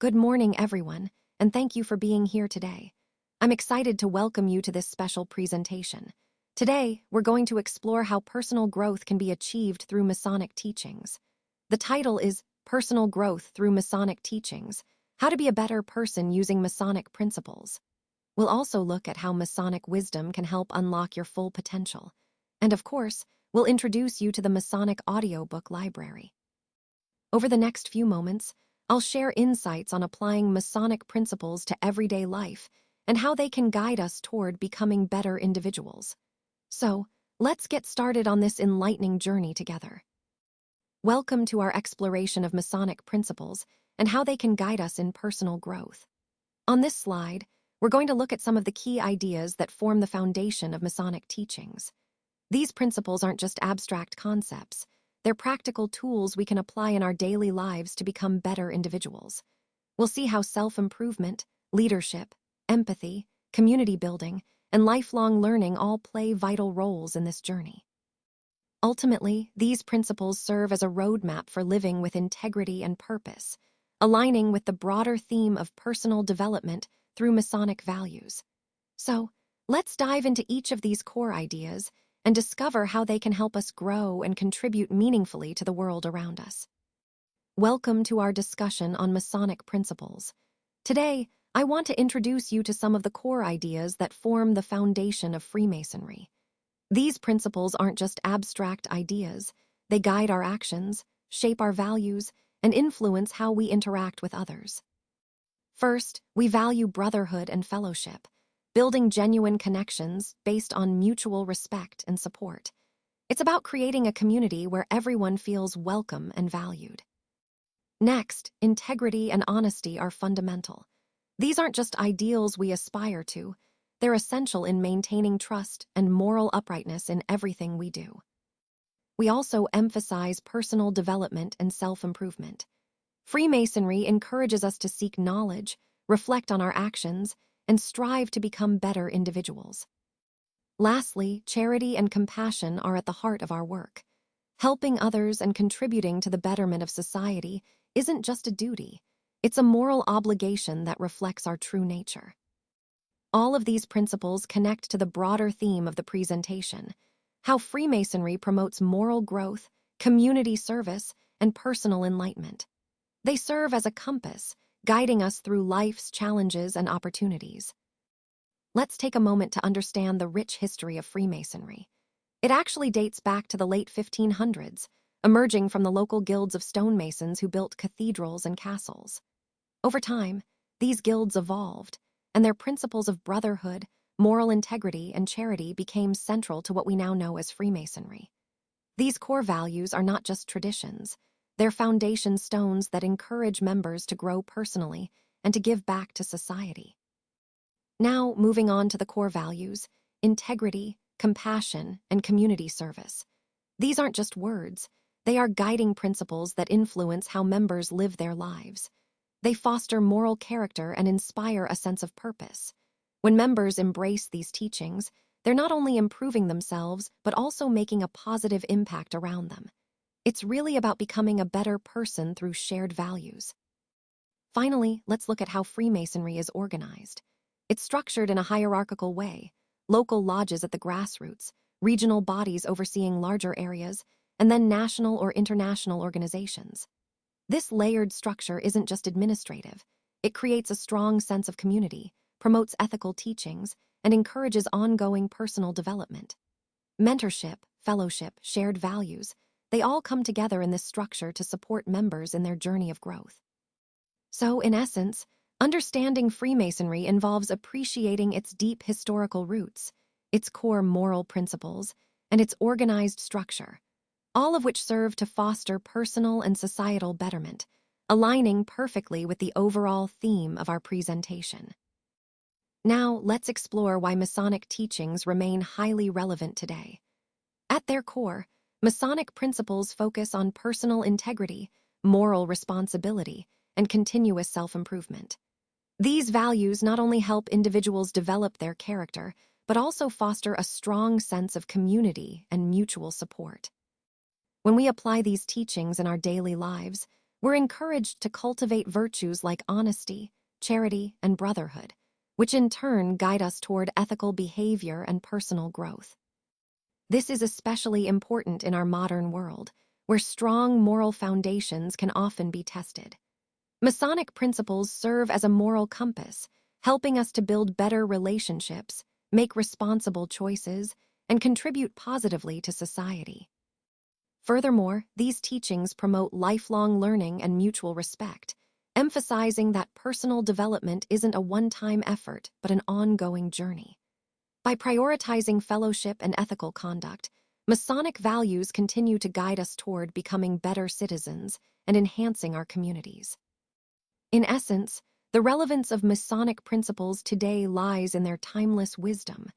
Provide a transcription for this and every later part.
Good morning, everyone, and thank you for being here today. I'm excited to welcome you to this special presentation. Today, we're going to explore how personal growth can be achieved through Masonic teachings. The title is Personal Growth Through Masonic Teachings: How to Be a Better Person Using Masonic Principles. We'll also look at how Masonic wisdom can help unlock your full potential. And of course, we'll introduce you to the Masonic Audiobook Library. Over the next few moments, I'll share insights on applying Masonic principles to everyday life and how they can guide us toward becoming better individuals. So, let's get started on this enlightening journey together. Welcome to our exploration of Masonic principles and how they can guide us in personal growth. On this slide, we're going to look at some of the key ideas that form the foundation of Masonic teachings. These principles aren't just abstract concepts. They're practical tools we can apply in our daily lives to become better individuals. We'll see how self-improvement, leadership, empathy, community building, and lifelong learning all play vital roles in this journey. Ultimately, these principles serve as a roadmap for living with integrity and purpose, aligning with the broader theme of personal development through Masonic values. So, let's dive into each of these core ideas and discover how they can help us grow and contribute meaningfully to the world around us. Welcome to our discussion on Masonic principles. Today, I want to introduce you to some of the core ideas that form the foundation of Freemasonry. These principles aren't just abstract ideas. They guide our actions, shape our values, and influence how we interact with others. First, we value brotherhood and fellowship, building genuine connections based on mutual respect and support. It's about creating a community where everyone feels welcome and valued. Next, integrity and honesty are fundamental. These aren't just ideals we aspire to, they're essential in maintaining trust and moral uprightness in everything we do. We also emphasize personal development and self-improvement. Freemasonry encourages us to seek knowledge, reflect on our actions, and strive to become better individuals. Lastly, charity and compassion are at the heart of our work. Helping others and contributing to the betterment of society isn't just a duty, it's a moral obligation that reflects our true nature. All of these principles connect to the broader theme of the presentation: how Freemasonry promotes moral growth, community service, and personal enlightenment. They serve as a compass, guiding us through life's challenges and opportunities. Let's take a moment to understand the rich history of Freemasonry. It actually dates back to the late 1500s, emerging from the local guilds of stonemasons who built cathedrals and castles. Over time, these guilds evolved, and their principles of brotherhood, moral integrity, and charity became central to what we now know as Freemasonry. These core values are not just traditions. They're foundation stones that encourage members to grow personally and to give back to society. Now, moving on to the core values: integrity, compassion, and community service. These aren't just words. They are guiding principles that influence how members live their lives. They foster moral character and inspire a sense of purpose. When members embrace these teachings, they're not only improving themselves, but also making a positive impact around them. It's really about becoming a better person through shared values. Finally, let's look at how Freemasonry is organized. It's structured in a hierarchical way: local lodges at the grassroots, regional bodies overseeing larger areas, and then national or international organizations. This layered structure isn't just administrative. It creates a strong sense of community, promotes ethical teachings, and encourages ongoing personal development. Mentorship, fellowship, shared values, they all come together in this structure to support members in their journey of growth. So, in essence, understanding Freemasonry involves appreciating its deep historical roots, its core moral principles, and its organized structure, all of which serve to foster personal and societal betterment, aligning perfectly with the overall theme of our presentation. Now, let's explore why Masonic teachings remain highly relevant today. At their core, Masonic principles focus on personal integrity, moral responsibility, and continuous self-improvement. These values not only help individuals develop their character, but also foster a strong sense of community and mutual support. When we apply these teachings in our daily lives, we're encouraged to cultivate virtues like honesty, charity, and brotherhood, which in turn guide us toward ethical behavior and personal growth. This is especially important in our modern world, where strong moral foundations can often be tested. Masonic principles serve as a moral compass, helping us to build better relationships, make responsible choices, and contribute positively to society. Furthermore, these teachings promote lifelong learning and mutual respect, emphasizing that personal development isn't a one-time effort but an ongoing journey. By prioritizing fellowship and ethical conduct, Masonic values continue to guide us toward becoming better citizens and enhancing our communities. In essence, the relevance of Masonic principles today lies in their timeless wisdom,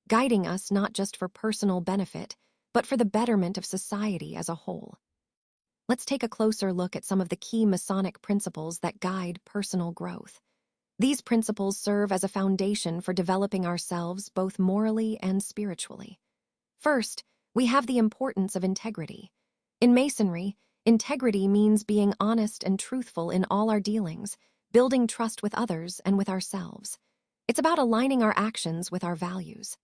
guiding us not just for personal benefit, but for the betterment of society as a whole. Let's take a closer look at some of the key Masonic principles that guide personal growth. These principles serve as a foundation for developing ourselves both morally and spiritually. First, we have the importance of integrity. In Masonry, integrity means being honest and truthful in all our dealings, building trust with others and with ourselves. It's about aligning our actions with our values.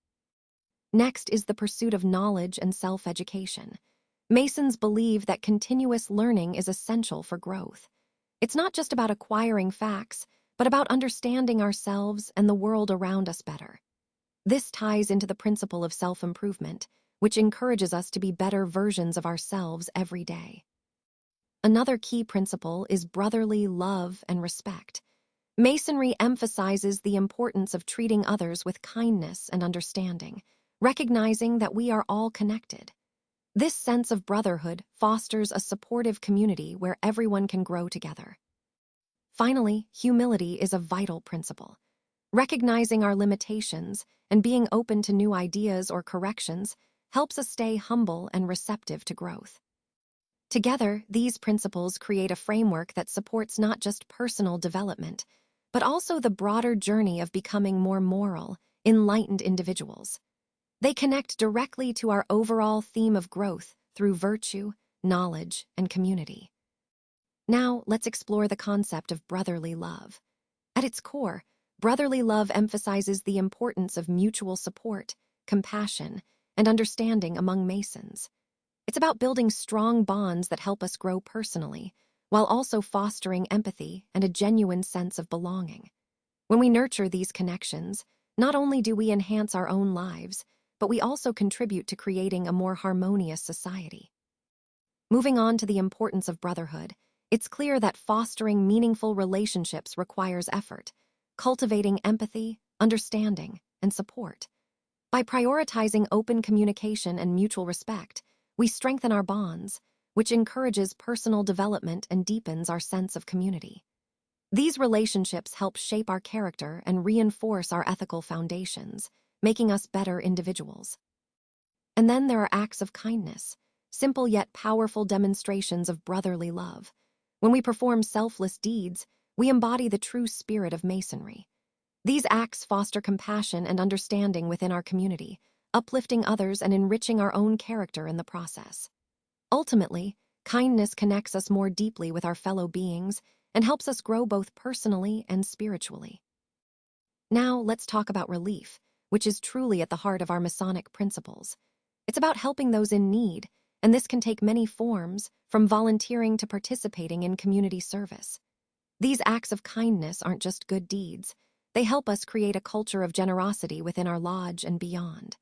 Next is the pursuit of knowledge and self-education. Masons believe that continuous learning is essential for growth. It's not just about acquiring facts, but about understanding ourselves and the world around us better. This ties into the principle of self-improvement, which encourages us to be better versions of ourselves every day. Another key principle is brotherly love and respect. Masonry emphasizes the importance of treating others with kindness and understanding, recognizing that we are all connected. This sense of brotherhood fosters a supportive community where everyone can grow together. Finally, humility is a vital principle. Recognizing our limitations and being open to new ideas or corrections helps us stay humble and receptive to growth. Together, these principles create a framework that supports not just personal development, but also the broader journey of becoming more moral, enlightened individuals. They connect directly to our overall theme of growth through virtue, knowledge, and community. Now, let's explore the concept of brotherly love. At its core, brotherly love emphasizes the importance of mutual support, compassion, and understanding among Masons. It's about building strong bonds that help us grow personally, while also fostering empathy and a genuine sense of belonging. When we nurture these connections, not only do we enhance our own lives, but we also contribute to creating a more harmonious society. Moving on to the importance of brotherhood, it's clear that fostering meaningful relationships requires effort, cultivating empathy, understanding, and support. By prioritizing open communication and mutual respect, we strengthen our bonds, which encourages personal development and deepens our sense of community. These relationships help shape our character and reinforce our ethical foundations, making us better individuals. And then there are acts of kindness, simple yet powerful demonstrations of brotherly love. When we perform selfless deeds, we embody the true spirit of Masonry. These acts foster compassion and understanding within our community, uplifting others and enriching our own character in the process. Ultimately, kindness connects us more deeply with our fellow beings and helps us grow both personally and spiritually. Now, let's talk about relief, which is truly at the heart of our Masonic principles. It's about helping those in need, and this can take many forms, from volunteering to participating in community service. These acts of kindness aren't just good deeds. They help us create a culture of generosity within our lodge and beyond.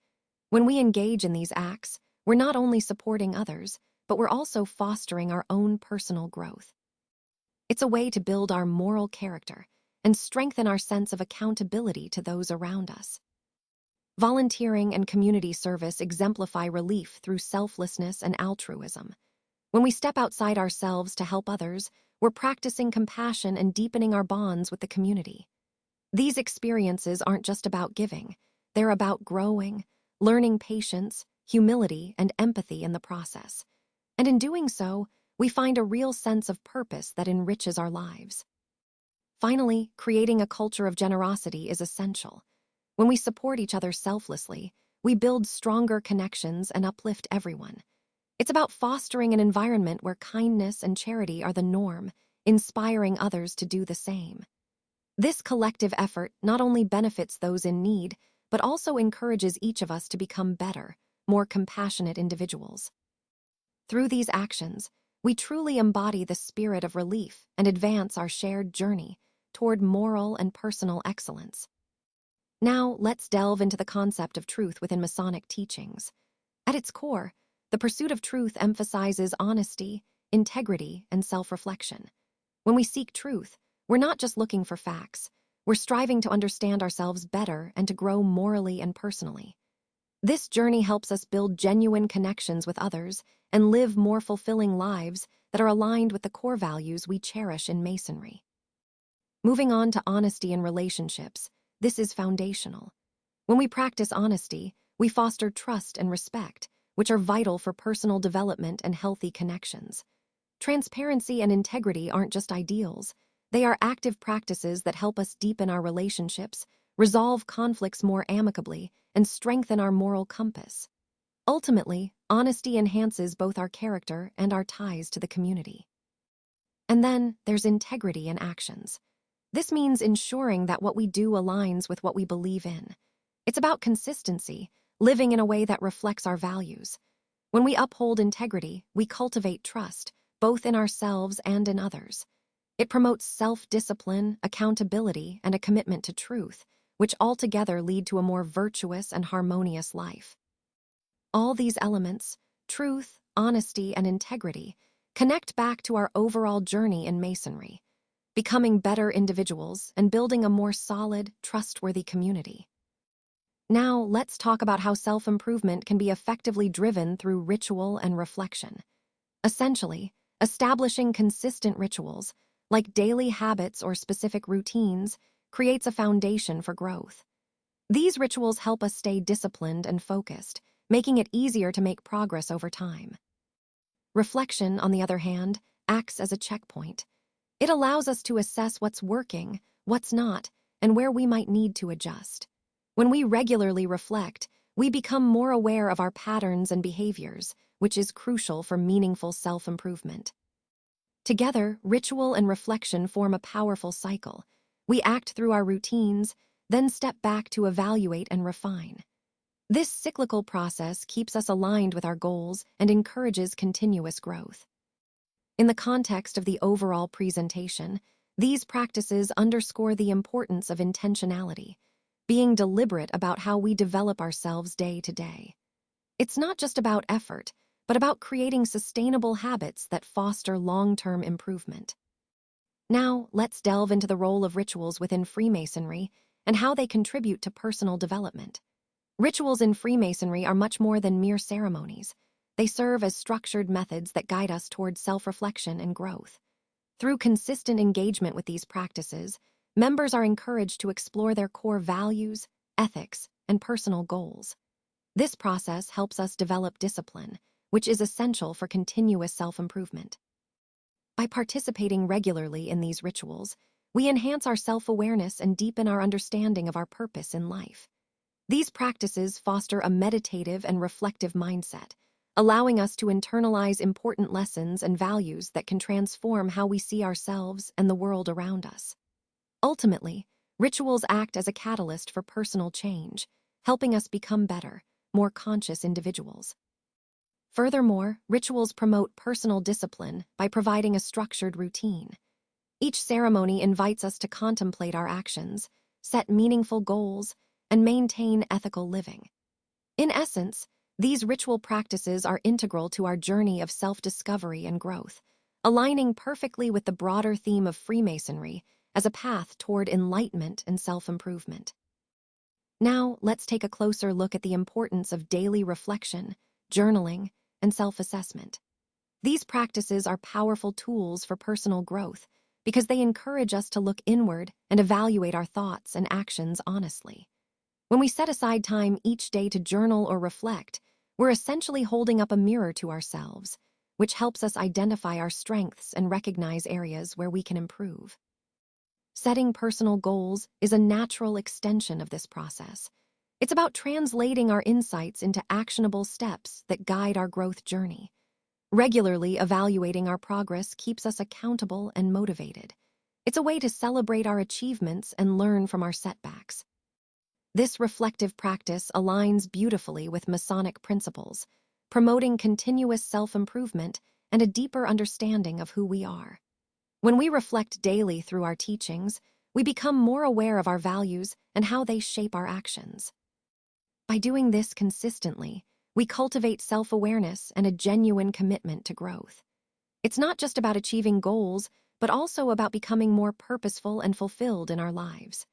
When we engage in these acts, we're not only supporting others, but we're also fostering our own personal growth. It's a way to build our moral character and strengthen our sense of accountability to those around us. Volunteering and community service exemplify relief through selflessness and altruism. When we step outside ourselves to help others, we're practicing compassion and deepening our bonds with the community. These experiences aren't just about giving, they're about growing, learning patience, humility, and empathy in the process. And in doing so, we find a real sense of purpose that enriches our lives. Finally, creating a culture of generosity is essential. When we support each other selflessly, we build stronger connections and uplift everyone. It's about fostering an environment where kindness and charity are the norm, inspiring others to do the same. This collective effort not only benefits those in need, but also encourages each of us to become better, more compassionate individuals. Through these actions, we truly embody the spirit of relief and advance our shared journey toward moral and personal excellence. Now, let's delve into the concept of truth within Masonic teachings. At its core, the pursuit of truth emphasizes honesty, integrity, and self-reflection. When we seek truth, we're not just looking for facts. We're striving to understand ourselves better and to grow morally and personally. This journey helps us build genuine connections with others and live more fulfilling lives that are aligned with the core values we cherish in Masonry. Moving on to honesty in relationships, this is foundational. When we practice honesty, we foster trust and respect, which are vital for personal development and healthy connections. Transparency and integrity aren't just ideals. They are active practices that help us deepen our relationships, resolve conflicts more amicably, and strengthen our moral compass. Ultimately, honesty enhances both our character and our ties to the community. And then there's integrity in actions. This means ensuring that what we do aligns with what we believe in. It's about consistency, living in a way that reflects our values. When we uphold integrity, we cultivate trust, both in ourselves and in others. It promotes self-discipline, accountability, and a commitment to truth, which altogether lead to a more virtuous and harmonious life. All these elements, truth, honesty, and integrity, connect back to our overall journey in Masonry, becoming better individuals and building a more solid, trustworthy community. Now, let's talk about how self-improvement can be effectively driven through ritual and reflection. Essentially, establishing consistent rituals, like daily habits or specific routines, creates a foundation for growth. These rituals help us stay disciplined and focused, making it easier to make progress over time. Reflection, on the other hand, acts as a checkpoint. It allows us to assess what's working, what's not, and where we might need to adjust. When we regularly reflect, we become more aware of our patterns and behaviors, which is crucial for meaningful self-improvement. Together, ritual and reflection form a powerful cycle. We act through our routines, then step back to evaluate and refine. This cyclical process keeps us aligned with our goals and encourages continuous growth. In the context of the overall presentation, these practices underscore the importance of intentionality, being deliberate about how we develop ourselves day to day. It's not just about effort, but about creating sustainable habits that foster long-term improvement. Now, let's delve into the role of rituals within Freemasonry and how they contribute to personal development. Rituals in Freemasonry are much more than mere ceremonies. They serve as structured methods that guide us towards self-reflection and growth. Through consistent engagement with these practices, members are encouraged to explore their core values, ethics, and personal goals. This process helps us develop discipline, which is essential for continuous self-improvement. By participating regularly in these rituals, we enhance our self-awareness and deepen our understanding of our purpose in life. These practices foster a meditative and reflective mindset, allowing us to internalize important lessons and values that can transform how we see ourselves and the world around us. Ultimately, rituals act as a catalyst for personal change, helping us become better, more conscious individuals. Furthermore, rituals promote personal discipline by providing a structured routine. Each ceremony invites us to contemplate our actions, set meaningful goals, and maintain ethical living. In essence, these ritual practices are integral to our journey of self-discovery and growth, aligning perfectly with the broader theme of Freemasonry as a path toward enlightenment and self-improvement. Now, let's take a closer look at the importance of daily reflection, journaling, and self-assessment. These practices are powerful tools for personal growth because they encourage us to look inward and evaluate our thoughts and actions honestly. When we set aside time each day to journal or reflect, we're essentially holding up a mirror to ourselves, which helps us identify our strengths and recognize areas where we can improve. Setting personal goals is a natural extension of this process. It's about translating our insights into actionable steps that guide our growth journey. Regularly evaluating our progress keeps us accountable and motivated. It's a way to celebrate our achievements and learn from our setbacks. This reflective practice aligns beautifully with Masonic principles, promoting continuous self-improvement and a deeper understanding of who we are. When we reflect daily through our teachings, we become more aware of our values and how they shape our actions. By doing this consistently, we cultivate self-awareness and a genuine commitment to growth. It's not just about achieving goals, but also about becoming more purposeful and fulfilled in our lives.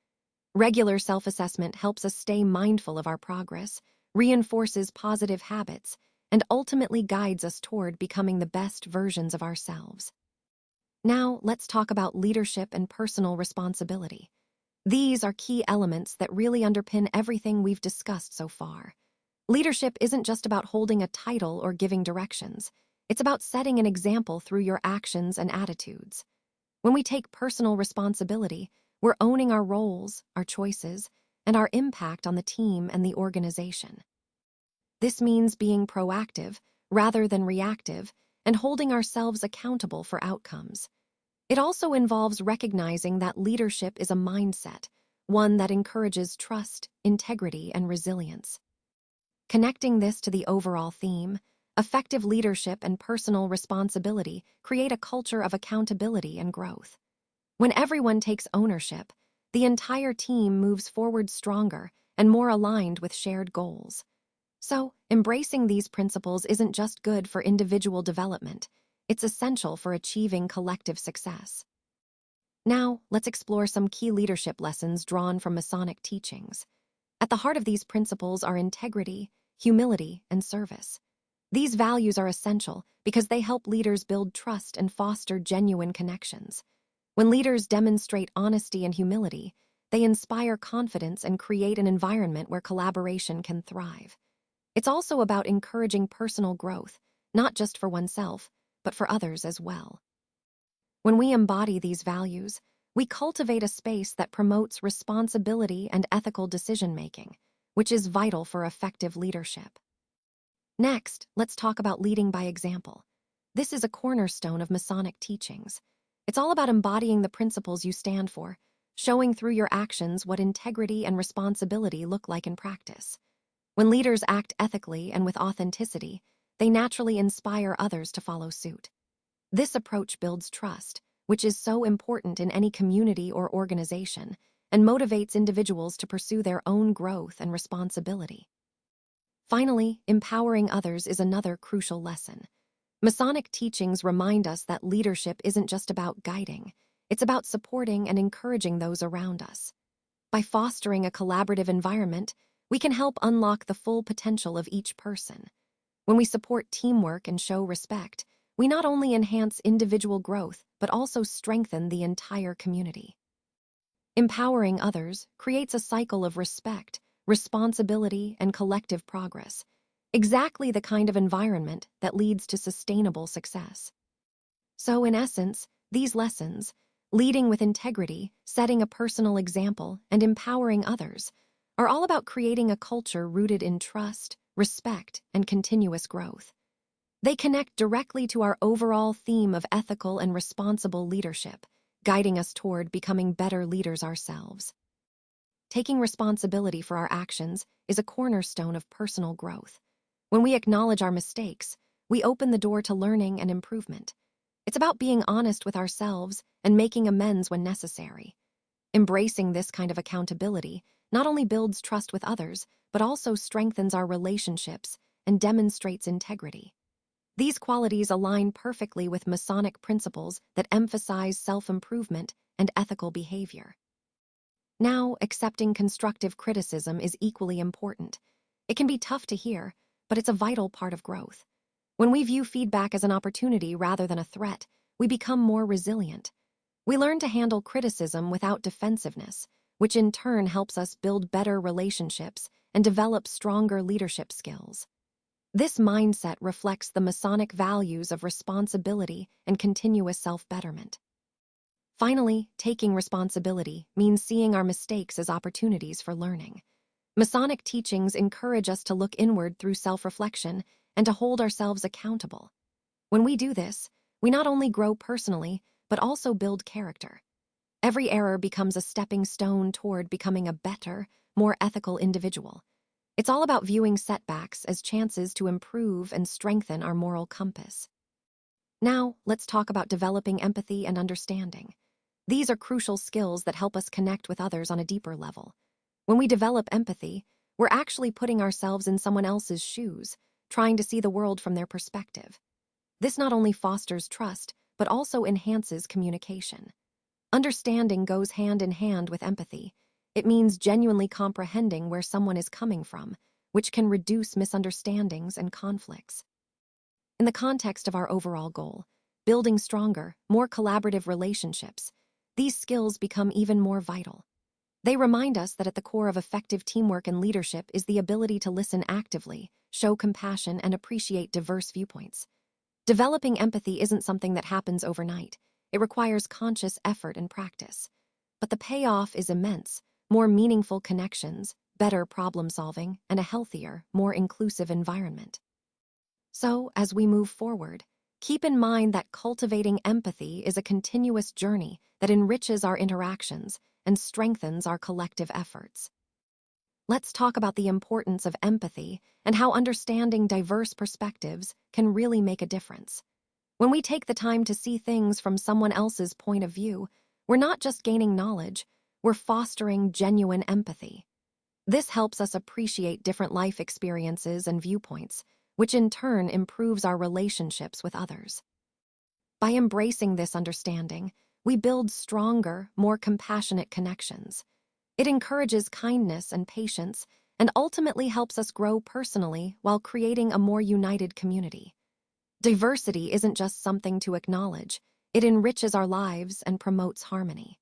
Regular self-assessment helps us stay mindful of our progress, reinforces positive habits, and ultimately guides us toward becoming the best versions of ourselves. Now, let's talk about leadership and personal responsibility. These are key elements that really underpin everything we've discussed so far. Leadership isn't just about holding a title or giving directions. It's about setting an example through your actions and attitudes. When we take personal responsibility, we're owning our roles, our choices, and our impact on the team and the organization. This means being proactive rather than reactive and holding ourselves accountable for outcomes. It also involves recognizing that leadership is a mindset, one that encourages trust, integrity, and resilience. Connecting this to the overall theme, effective leadership and personal responsibility create a culture of accountability and growth. When everyone takes ownership, the entire team moves forward stronger and more aligned with shared goals. So, embracing these principles isn't just good for individual development, it's essential for achieving collective success. Now, let's explore some key leadership lessons drawn from Masonic teachings. At the heart of these principles are integrity, humility, and service. These values are essential because they help leaders build trust and foster genuine connections. When leaders demonstrate honesty and humility, they inspire confidence and create an environment where collaboration can thrive. It's also about encouraging personal growth, not just for oneself, but for others as well. When we embody these values, we cultivate a space that promotes responsibility and ethical decision-making, which is vital for effective leadership. Next, let's talk about leading by example. This is a cornerstone of Masonic teachings. It's all about embodying the principles you stand for, showing through your actions what integrity and responsibility look like in practice. When leaders act ethically and with authenticity, they naturally inspire others to follow suit. This approach builds trust, which is so important in any community or organization, and motivates individuals to pursue their own growth and responsibility. Finally, empowering others is another crucial lesson. Masonic teachings remind us that leadership isn't just about guiding, it's about supporting and encouraging those around us. By fostering a collaborative environment, we can help unlock the full potential of each person. When we support teamwork and show respect, we not only enhance individual growth, but also strengthen the entire community. Empowering others creates a cycle of respect, responsibility, and collective progress, exactly the kind of environment that leads to sustainable success. So, in essence, these lessons, leading with integrity, setting a personal example, and empowering others, are all about creating a culture rooted in trust, respect, and continuous growth. They connect directly to our overall theme of ethical and responsible leadership, guiding us toward becoming better leaders ourselves. Taking responsibility for our actions is a cornerstone of personal growth. When we acknowledge our mistakes, we open the door to learning and improvement. It's about being honest with ourselves and making amends when necessary. Embracing this kind of accountability not only builds trust with others, but also strengthens our relationships and demonstrates integrity. These qualities align perfectly with Masonic principles that emphasize self-improvement and ethical behavior. Now, accepting constructive criticism is equally important. It can be tough to hear, but it's a vital part of growth. When we view feedback as an opportunity rather than a threat, we become more resilient. We learn to handle criticism without defensiveness, which in turn helps us build better relationships and develop stronger leadership skills. This mindset reflects the Masonic values of responsibility and continuous self-betterment. Finally, taking responsibility means seeing our mistakes as opportunities for learning. Masonic teachings encourage us to look inward through self-reflection and to hold ourselves accountable. When we do this, we not only grow personally, but also build character. Every error becomes a stepping stone toward becoming a better, more ethical individual. It's all about viewing setbacks as chances to improve and strengthen our moral compass. Now, let's talk about developing empathy and understanding. These are crucial skills that help us connect with others on a deeper level. When we develop empathy, we're actually putting ourselves in someone else's shoes, trying to see the world from their perspective. This not only fosters trust, but also enhances communication. Understanding goes hand in hand with empathy. It means genuinely comprehending where someone is coming from, which can reduce misunderstandings and conflicts. In the context of our overall goal, building stronger, more collaborative relationships, these skills become even more vital. They remind us that at the core of effective teamwork and leadership is the ability to listen actively, show compassion, and appreciate diverse viewpoints. Developing empathy isn't something that happens overnight. It requires conscious effort and practice. But the payoff is immense: more meaningful connections, better problem solving, and a healthier, more inclusive environment. So, as we move forward, keep in mind that cultivating empathy is a continuous journey that enriches our interactions and strengthens our collective efforts. Let's talk about the importance of empathy and how understanding diverse perspectives can really make a difference. When we take the time to see things from someone else's point of view, we're not just gaining knowledge, we're fostering genuine empathy. This helps us appreciate different life experiences and viewpoints, which in turn improves our relationships with others. By embracing this understanding, we build stronger, more compassionate connections. It encourages kindness and patience, and ultimately helps us grow personally while creating a more united community. Diversity isn't just something to acknowledge, it enriches our lives and promotes harmony.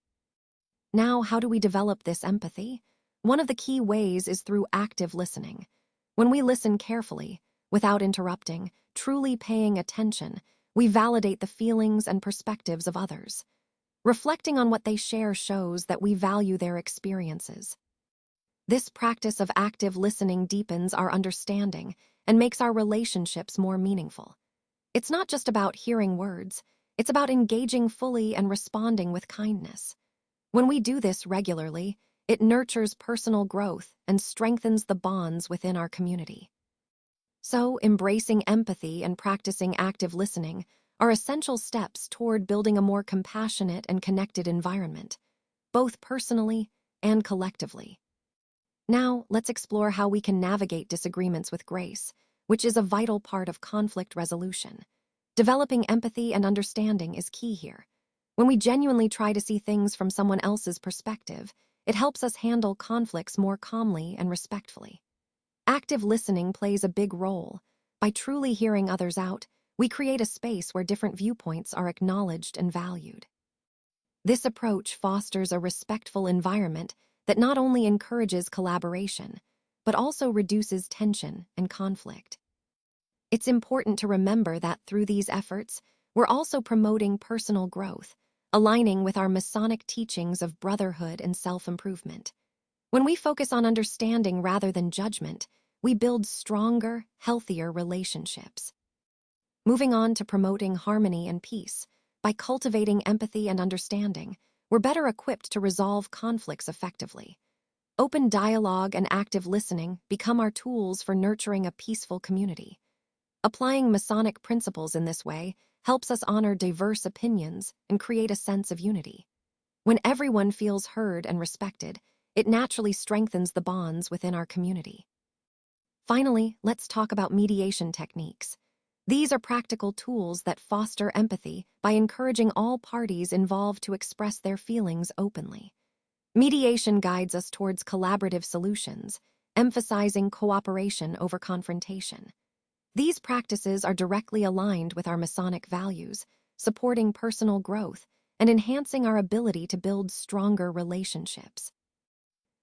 Now, how do we develop this empathy? One of the key ways is through active listening. When we listen carefully, without interrupting, truly paying attention, we validate the feelings and perspectives of others. Reflecting on what they share shows that we value their experiences. This practice of active listening deepens our understanding and makes our relationships more meaningful. It's not just about hearing words, it's about engaging fully and responding with kindness. When we do this regularly, it nurtures personal growth and strengthens the bonds within our community. So, embracing empathy and practicing active listening are essential steps toward building a more compassionate and connected environment, both personally and collectively. Now, let's explore how we can navigate disagreements with grace, which is a vital part of conflict resolution. Developing empathy and understanding is key here. When we genuinely try to see things from someone else's perspective, it helps us handle conflicts more calmly and respectfully. Active listening plays a big role. By truly hearing others out, we create a space where different viewpoints are acknowledged and valued. This approach fosters a respectful environment that not only encourages collaboration, but also reduces tension and conflict. It's important to remember that through these efforts, we're also promoting personal growth, aligning with our Masonic teachings of brotherhood and self-improvement. When we focus on understanding rather than judgment, we build stronger, healthier relationships. Moving on to promoting harmony and peace, by cultivating empathy and understanding, we're better equipped to resolve conflicts effectively. Open dialogue and active listening become our tools for nurturing a peaceful community. Applying Masonic principles in this way helps us honor diverse opinions and create a sense of unity. When everyone feels heard and respected, it naturally strengthens the bonds within our community. Finally, let's talk about mediation techniques. These are practical tools that foster empathy by encouraging all parties involved to express their feelings openly. Mediation guides us towards collaborative solutions, emphasizing cooperation over confrontation. These practices are directly aligned with our Masonic values, supporting personal growth and enhancing our ability to build stronger relationships.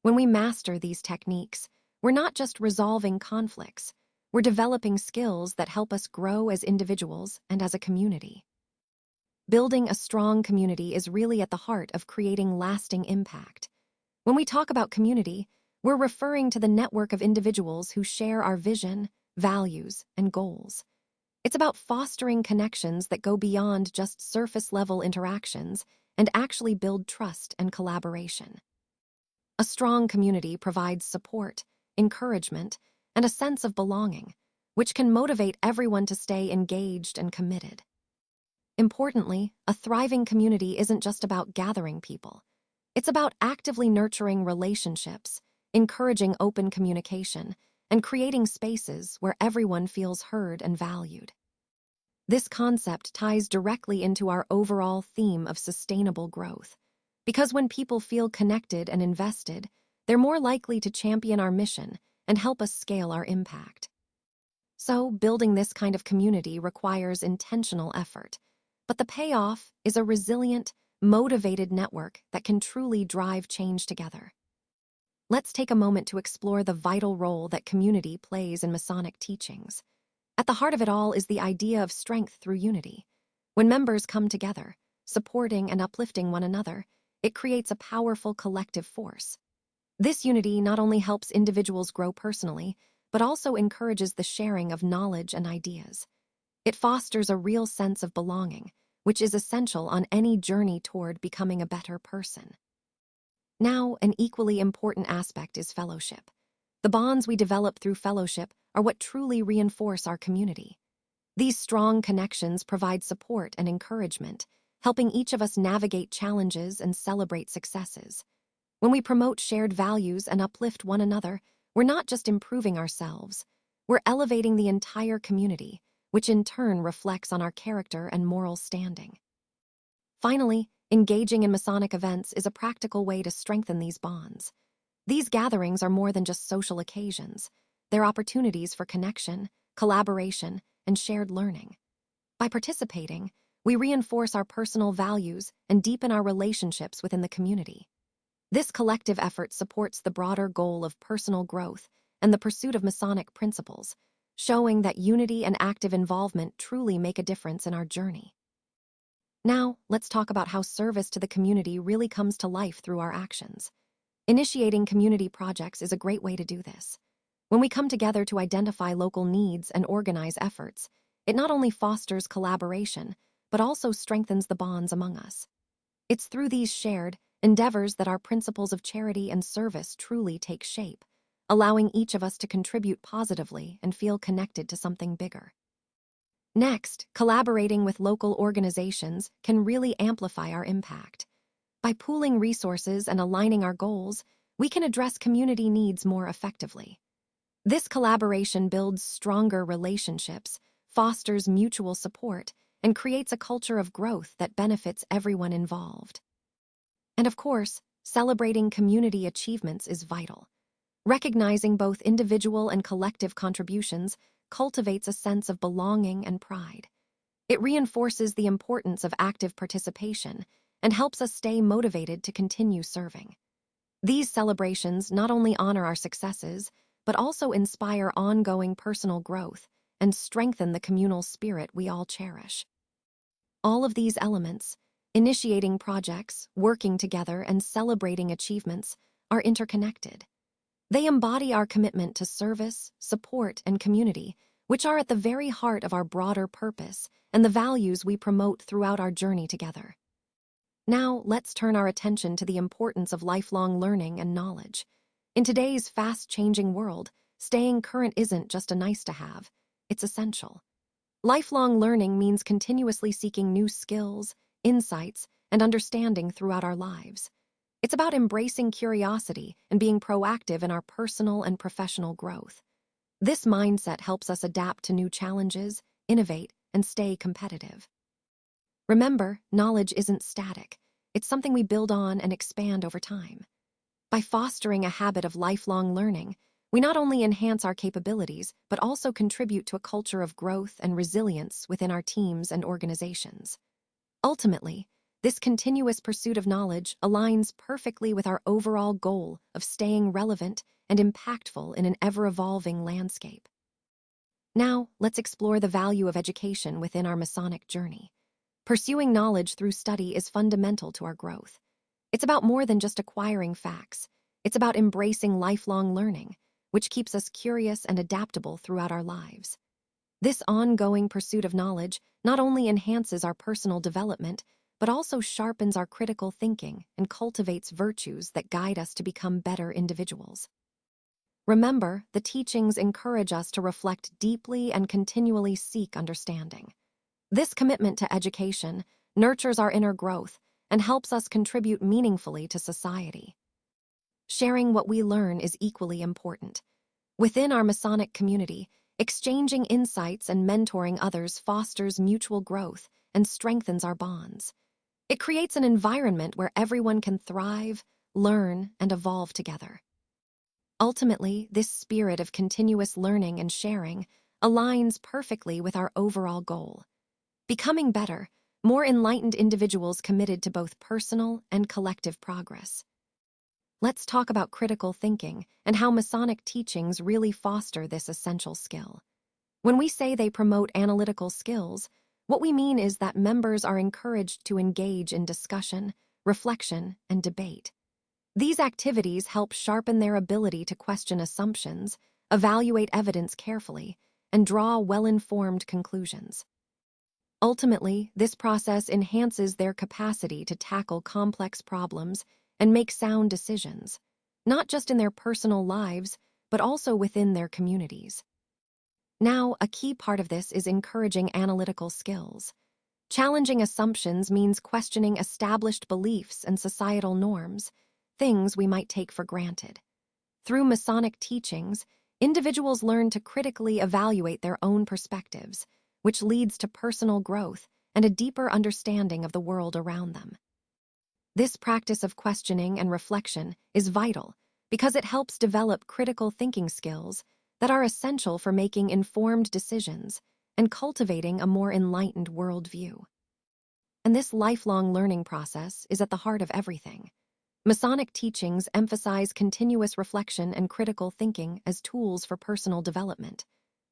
When we master these techniques, we're not just resolving conflicts, we're developing skills that help us grow as individuals and as a community. Building a strong community is really at the heart of creating lasting impact. When we talk about community, we're referring to the network of individuals who share our vision, values, and goals. It's about fostering connections that go beyond just surface-level interactions and actually build trust and collaboration. A strong community provides support, encouragement, and a sense of belonging, which can motivate everyone to stay engaged and committed. Importantly, a thriving community isn't just about gathering people. It's about actively nurturing relationships, encouraging open communication, and creating spaces where everyone feels heard and valued. This concept ties directly into our overall theme of sustainable growth, because when people feel connected and invested, they're more likely to champion our mission and help us scale our impact. So, building this kind of community requires intentional effort, but the payoff is a resilient, motivated network that can truly drive change together. Let's take a moment to explore the vital role that community plays in Masonic teachings. At the heart of it all is the idea of strength through unity. When members come together, supporting and uplifting one another, it creates a powerful collective force. This unity not only helps individuals grow personally, but also encourages the sharing of knowledge and ideas. It fosters a real sense of belonging, which is essential on any journey toward becoming a better person. Now, an equally important aspect is fellowship. The bonds we develop through fellowship are what truly reinforce our community. These strong connections provide support and encouragement, helping each of us navigate challenges and celebrate successes. When we promote shared values and uplift one another, we're not just improving ourselves, we're elevating the entire community, which in turn reflects on our character and moral standing. Finally, engaging in Masonic events is a practical way to strengthen these bonds. These gatherings are more than just social occasions. They're opportunities for connection, collaboration, and shared learning. By participating, we reinforce our personal values and deepen our relationships within the community. This collective effort supports the broader goal of personal growth and the pursuit of Masonic principles, showing that unity and active involvement truly make a difference in our journey. Now, let's talk about how service to the community really comes to life through our actions. Initiating community projects is a great way to do this. When we come together to identify local needs and organize efforts, it not only fosters collaboration, but also strengthens the bonds among us. It's through these shared endeavors that our principles of charity and service truly take shape, allowing each of us to contribute positively and feel connected to something bigger. Next, collaborating with local organizations can really amplify our impact. By pooling resources and aligning our goals, we can address community needs more effectively. This collaboration builds stronger relationships, fosters mutual support, and creates a culture of growth that benefits everyone involved. And of course, celebrating community achievements is vital. Recognizing both individual and collective contributions cultivates a sense of belonging and pride. It reinforces the importance of active participation and helps us stay motivated to continue serving. These celebrations not only honor our successes, but also inspire ongoing personal growth and strengthen the communal spirit we all cherish. All of these elements, initiating projects, working together, and celebrating achievements, are interconnected. They embody our commitment to service, support, and community, which are at the very heart of our broader purpose and the values we promote throughout our journey together. Now, let's turn our attention to the importance of lifelong learning and knowledge. In today's fast-changing world, staying current isn't just a nice-to-have, it's essential. Lifelong learning means continuously seeking new skills, insights, and understanding throughout our lives. It's about embracing curiosity and being proactive in our personal and professional growth. This mindset helps us adapt to new challenges, innovate, and stay competitive. Remember, knowledge isn't static. It's something we build on and expand over time. By fostering a habit of lifelong learning, we not only enhance our capabilities, but also contribute to a culture of growth and resilience within our teams and organizations. Ultimately, this continuous pursuit of knowledge aligns perfectly with our overall goal of staying relevant and impactful in an ever-evolving landscape. Now, let's explore the value of education within our Masonic journey. Pursuing knowledge through study is fundamental to our growth. It's about more than just acquiring facts. It's about embracing lifelong learning, which keeps us curious and adaptable throughout our lives. This ongoing pursuit of knowledge not only enhances our personal development, but also sharpens our critical thinking and cultivates virtues that guide us to become better individuals. Remember, the teachings encourage us to reflect deeply and continually seek understanding. This commitment to education nurtures our inner growth and helps us contribute meaningfully to society. Sharing what we learn is equally important. Within our Masonic community, exchanging insights and mentoring others fosters mutual growth and strengthens our bonds. It creates an environment where everyone can thrive, learn, and evolve together. Ultimately, this spirit of continuous learning and sharing aligns perfectly with our overall goal: becoming better, more enlightened individuals committed to both personal and collective progress. Let's talk about critical thinking and how Masonic teachings really foster this essential skill. When we say they promote analytical skills, what we mean is that members are encouraged to engage in discussion, reflection, and debate. These activities help sharpen their ability to question assumptions, evaluate evidence carefully, and draw well-informed conclusions. Ultimately, this process enhances their capacity to tackle complex problems and make sound decisions, not just in their personal lives, but also within their communities. Now, a key part of this is encouraging analytical skills. Challenging assumptions means questioning established beliefs and societal norms, things we might take for granted. Through Masonic teachings, individuals learn to critically evaluate their own perspectives, which leads to personal growth and a deeper understanding of the world around them. This practice of questioning and reflection is vital because it helps develop critical thinking skills that are essential for making informed decisions and cultivating a more enlightened worldview. And this lifelong learning process is at the heart of everything. Masonic teachings emphasize continuous reflection and critical thinking as tools for personal development.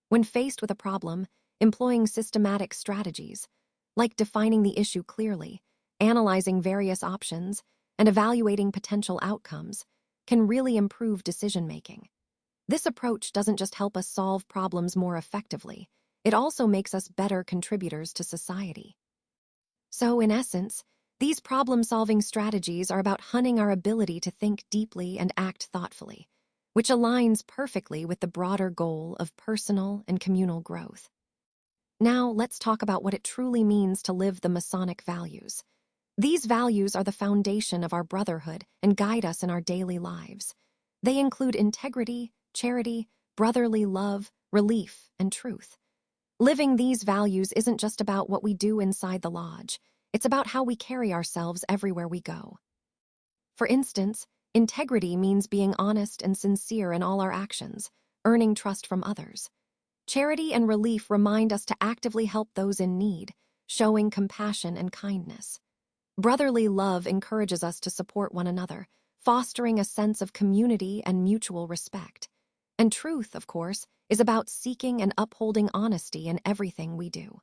When faced with a problem, employing systematic strategies, like defining the issue clearly, analyzing various options, and evaluating potential outcomes, can really improve decision-making. This approach doesn't just help us solve problems more effectively, it also makes us better contributors to society. So, in essence, these problem-solving strategies are about honing our ability to think deeply and act thoughtfully, which aligns perfectly with the broader goal of personal and communal growth. Now, let's talk about what it truly means to live the Masonic values. These values are the foundation of our brotherhood and guide us in our daily lives. They include integrity, charity, brotherly love, relief, and truth. Living these values isn't just about what we do inside the lodge, it's about how we carry ourselves everywhere we go. For instance, integrity means being honest and sincere in all our actions, earning trust from others. Charity and relief remind us to actively help those in need, showing compassion and kindness. Brotherly love encourages us to support one another, fostering a sense of community and mutual respect. And truth, of course, is about seeking and upholding honesty in everything we do.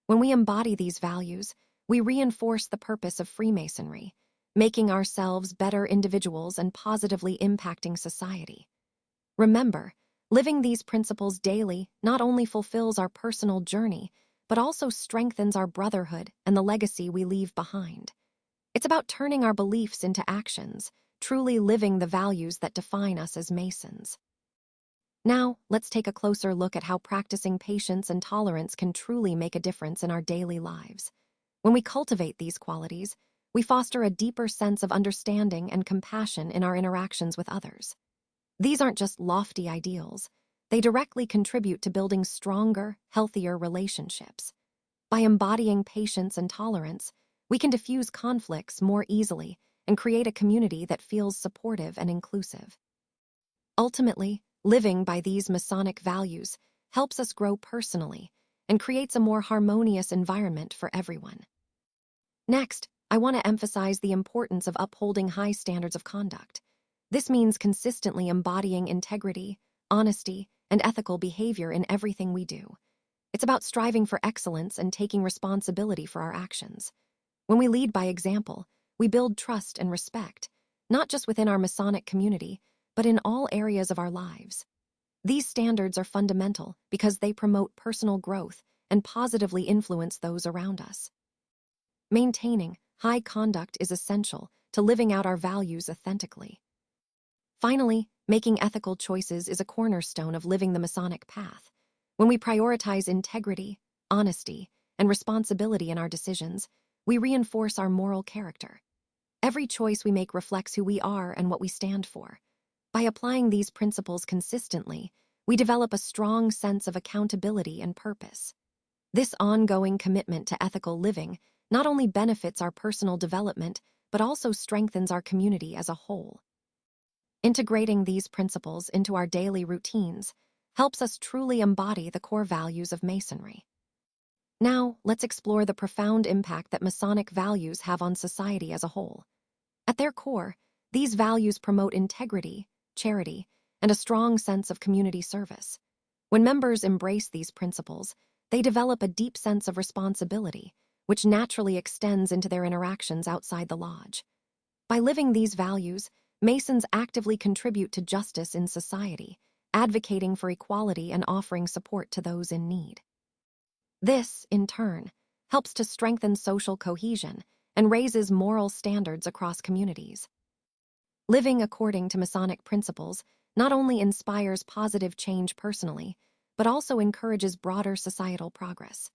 When we embody these values, we reinforce the purpose of Freemasonry, making ourselves better individuals and positively impacting society. Remember, living these principles daily not only fulfills our personal journey, but also strengthens our brotherhood and the legacy we leave behind. It's about turning our beliefs into actions, truly living the values that define us as Masons. Now, let's take a closer look at how practicing patience and tolerance can truly make a difference in our daily lives. When we cultivate these qualities, we foster a deeper sense of understanding and compassion in our interactions with others. These aren't just lofty ideals. They directly contribute to building stronger, healthier relationships. By embodying patience and tolerance, we can diffuse conflicts more easily and create a community that feels supportive and inclusive. Ultimately, living by these Masonic values helps us grow personally and creates a more harmonious environment for everyone. Next, I want to emphasize the importance of upholding high standards of conduct. This means consistently embodying integrity, honesty, and ethical behavior in everything we do. It's about striving for excellence and taking responsibility for our actions. When we lead by example, we build trust and respect, not just within our Masonic community, but in all areas of our lives. These standards are fundamental because they promote personal growth and positively influence those around us. Maintaining high conduct is essential to living out our values authentically. Finally, making ethical choices is a cornerstone of living the Masonic path. When we prioritize integrity, honesty, and responsibility in our decisions, we reinforce our moral character. Every choice we make reflects who we are and what we stand for. By applying these principles consistently, we develop a strong sense of accountability and purpose. This ongoing commitment to ethical living not only benefits our personal development, but also strengthens our community as a whole. Integrating these principles into our daily routines helps us truly embody the core values of Masonry. Now, let's explore the profound impact that Masonic values have on society as a whole. At their core, these values promote integrity, charity, and a strong sense of community service. When members embrace these principles, they develop a deep sense of responsibility, which naturally extends into their interactions outside the lodge. By living these values, Masons actively contribute to justice in society, advocating for equality and offering support to those in need. This, in turn, helps to strengthen social cohesion and raises moral standards across communities. Living according to Masonic principles not only inspires positive change personally, but also encourages broader societal progress.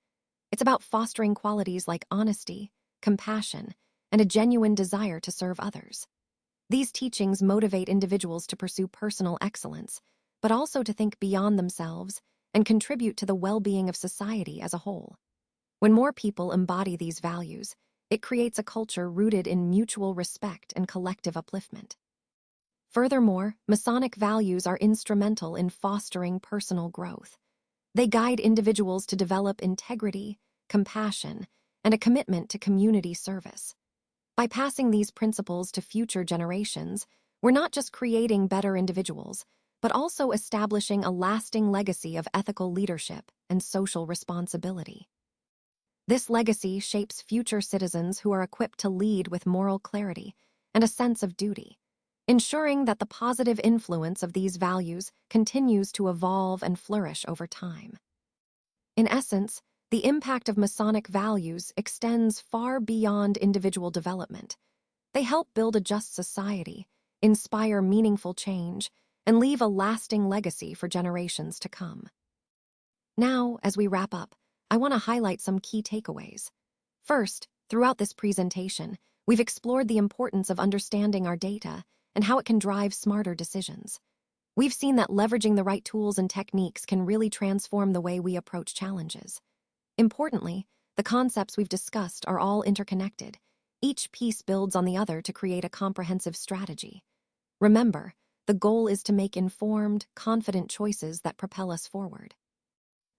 It's about fostering qualities like honesty, compassion, and a genuine desire to serve others. These teachings motivate individuals to pursue personal excellence, but also to think beyond themselves and contribute to the well-being of society as a whole. When more people embody these values, it creates a culture rooted in mutual respect and collective upliftment. Furthermore, Masonic values are instrumental in fostering personal growth. They guide individuals to develop integrity, compassion, and a commitment to community service. By passing these principles to future generations, we're not just creating better individuals, but also establishing a lasting legacy of ethical leadership and social responsibility. This legacy shapes future citizens who are equipped to lead with moral clarity and a sense of duty, ensuring that the positive influence of these values continues to evolve and flourish over time. In essence, the impact of Masonic values extends far beyond individual development. They help build a just society, inspire meaningful change, and leave a lasting legacy for generations to come. Now, as we wrap up, I want to highlight some key takeaways. First, throughout this presentation, we've explored the importance of understanding our data and how it can drive smarter decisions. We've seen that leveraging the right tools and techniques can really transform the way we approach challenges. Importantly, the concepts we've discussed are all interconnected. Each piece builds on the other to create a comprehensive strategy. Remember, the goal is to make informed, confident choices that propel us forward.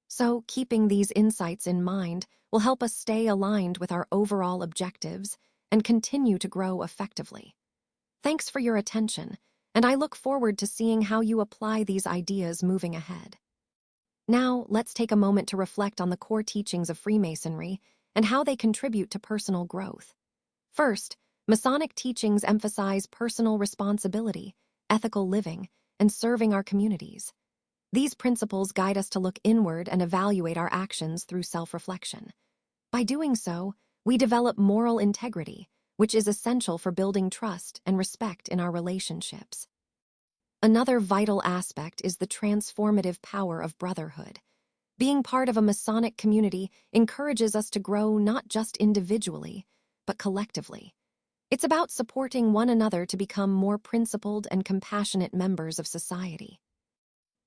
So, keeping these insights in mind will help us stay aligned with our overall objectives and continue to grow effectively. Thanks for your attention, and I look forward to seeing how you apply these ideas moving ahead. Now, let's take a moment to reflect on the core teachings of Freemasonry and how they contribute to personal growth. First, Masonic teachings emphasize personal responsibility, ethical living, and serving our communities. These principles guide us to look inward and evaluate our actions through self-reflection. By doing so, we develop moral integrity, which is essential for building trust and respect in our relationships. Another vital aspect is the transformative power of brotherhood. Being part of a Masonic community encourages us to grow not just individually, but collectively. It's about supporting one another to become more principled and compassionate members of society.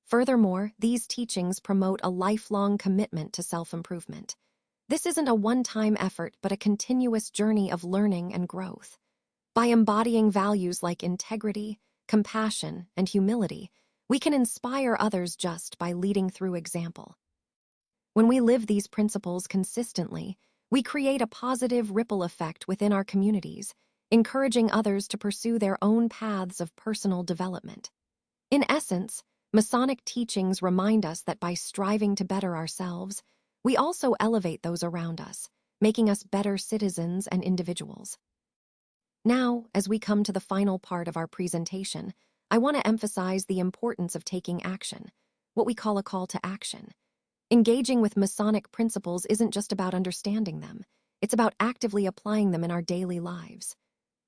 Furthermore, these teachings promote a lifelong commitment to self-improvement. This isn't a one-time effort, but a continuous journey of learning and growth. By embodying values like integrity, compassion, and humility, we can inspire others just by leading through example. When we live these principles consistently, we create a positive ripple effect within our communities, encouraging others to pursue their own paths of personal development. In essence, Masonic teachings remind us that by striving to better ourselves, we also elevate those around us, making us better citizens and individuals. Now, as we come to the final part of our presentation, I want to emphasize the importance of taking action. what we call a call to action. Engaging with Masonic principles isn't just about understanding them, it's about actively applying them in our daily lives.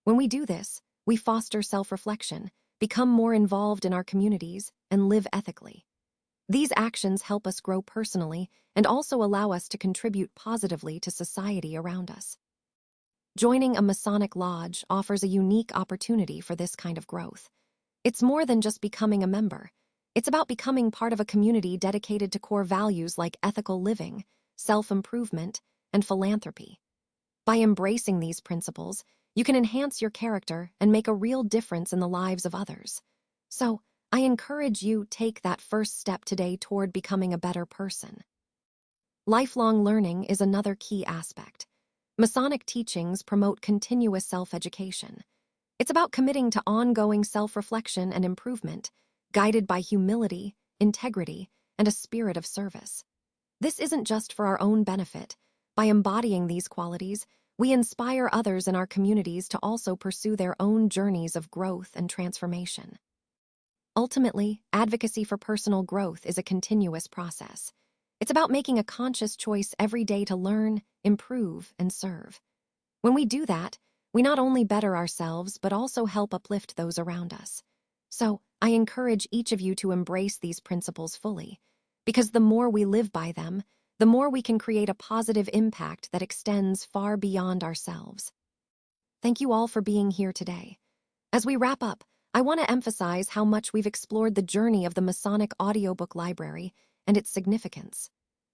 When we do this, we foster self-reflection, become more involved in our communities, and live ethically. These actions help us grow personally and also allow us to contribute positively to society around us. Joining a Masonic lodge offers a unique opportunity for this kind of growth. It's more than just becoming a member. It's about becoming part of a community dedicated to core values like ethical living, self-improvement, and philanthropy. By embracing these principles, you can enhance your character and make a real difference in the lives of others. So, I encourage you to take that first step today toward becoming a better person. Lifelong learning is another key aspect. Masonic teachings promote continuous self-education. It's about committing to ongoing self-reflection and improvement, guided by humility, integrity, and a spirit of service. This isn't just for our own benefit. By embodying these qualities, we inspire others in our communities to also pursue their own journeys of growth and transformation. Ultimately, advocacy for personal growth is a continuous process. It's about making a conscious choice every day to learn, improve, and serve. When we do that, we not only better ourselves but also help uplift those around us. So, I encourage each of you to embrace these principles fully, because the more we live by them, the more we can create a positive impact that extends far beyond ourselves. Thank you all for being here today. As we wrap up, I want to emphasize how much we've explored the journey of the Masonic Audiobook Library and its significance.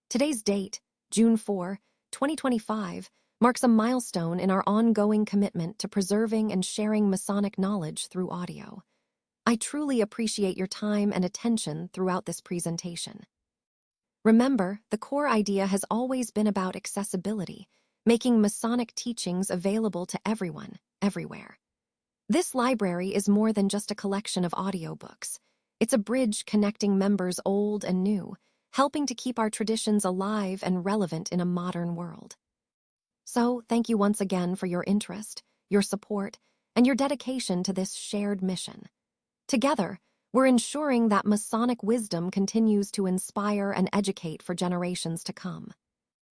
Today's date, June 4, 2025, marks a milestone in our ongoing commitment to preserving and sharing Masonic knowledge through audio. I truly appreciate your time and attention throughout this presentation. Remember, the core idea has always been about accessibility, making Masonic teachings available to everyone, everywhere. This library is more than just a collection of audiobooks. It's a bridge connecting members old and new, helping to keep our traditions alive and relevant in a modern world. So, thank you once again for your interest, your support, and your dedication to this shared mission. Together, we're ensuring that Masonic wisdom continues to inspire and educate for generations to come.